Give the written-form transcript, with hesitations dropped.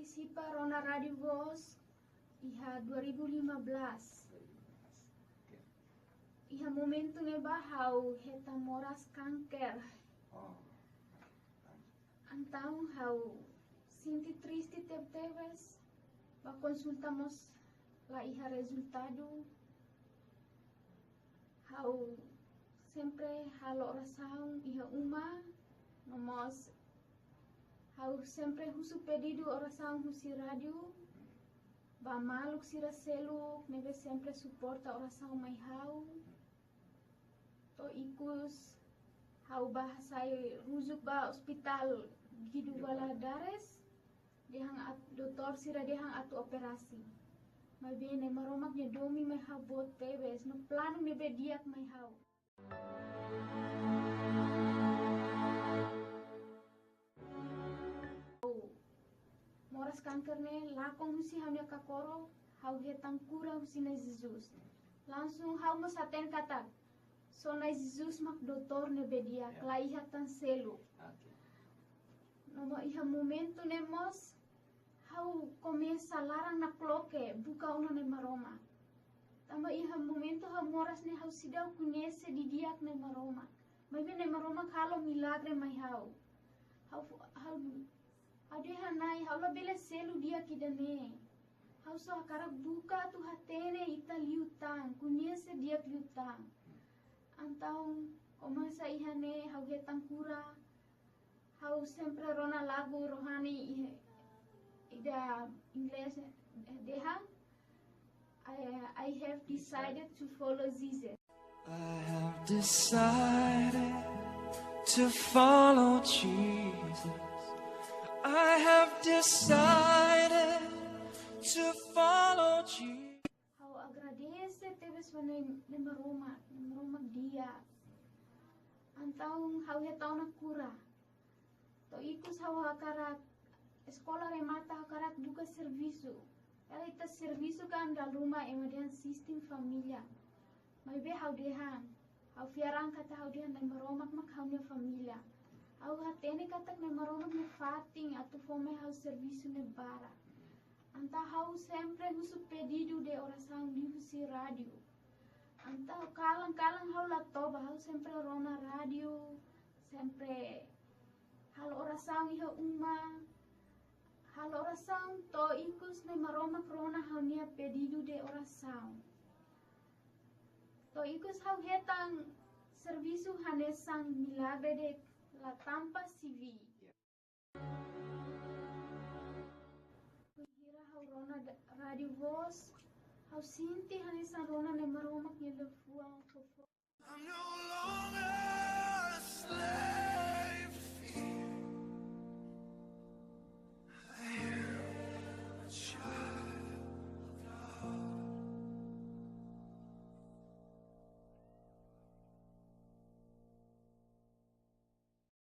partisipa Rona Radio Voz iha 2015. Iha momentum bahau heta moras kanker. Então hau sinti triste teves ba consultamos la iha resultado. Hau sempre halo oração iha uma nomos hau sempre husu pedido oração husi radio ba maluk sira seluk neve sempre suporta oração mai hau to ikus hau bahasai rujuk ba hospital Gidu Valadares dehang doktor sira dehang atu operasi mai bene maromak nya domi mai hau bot tebes no plano nebe diak mai hau. Moras kanker ne lakong husi hau nya kakoro hau hetang kura husi na Jesus langsung hau masaten kata so na Jesus mak doktor nebe diak la iha tan selu. Nomo iha momento nemos hau começa larang na kloke buka una ne maroma. Tama iha momento hau moras ne hau sidau kunese di diak ne maroma. Mai ne maroma kalau milagre mai hau. Hau adeha nai hau la bele selu dia kidane. Hau so akarak buka tu hatene ita liutang kunese dia liutang. Antau komasa iha ne hau hetang kura. Hau sempre rona lagu rohani ida English deha I have decided to follow Jesus. I have decided to follow Jesus. I have decided to follow Jesus. Hau agradece tebes ne maroma dia. Antau hau hetau na kura. To ikus hau hakarak sekolah remata hakarak buka servisu. Ela ita servisu kan dal rumah emadian sistem familia. Mai be hau dehan. Hau fiarang kata hau dehan na maromak mak hau nya familia. Hau hatene kata na maromak ne fating atau fome hau servisu ne bara. Anta hau sempre husu pedido de oração di husi radio. Anta kalang hau la toba hau sempre rona radio. Sempre hal oração iha uma. Hal oração to ikus ne maroma krona hau nia pedido de oração. To ikus hau hetang servisu hanesang milagre de la Tampa CV. Kuhira hau rona radio voz hau sinti hanesang rona ne maroma nya lefuang. I'm no longer a slave.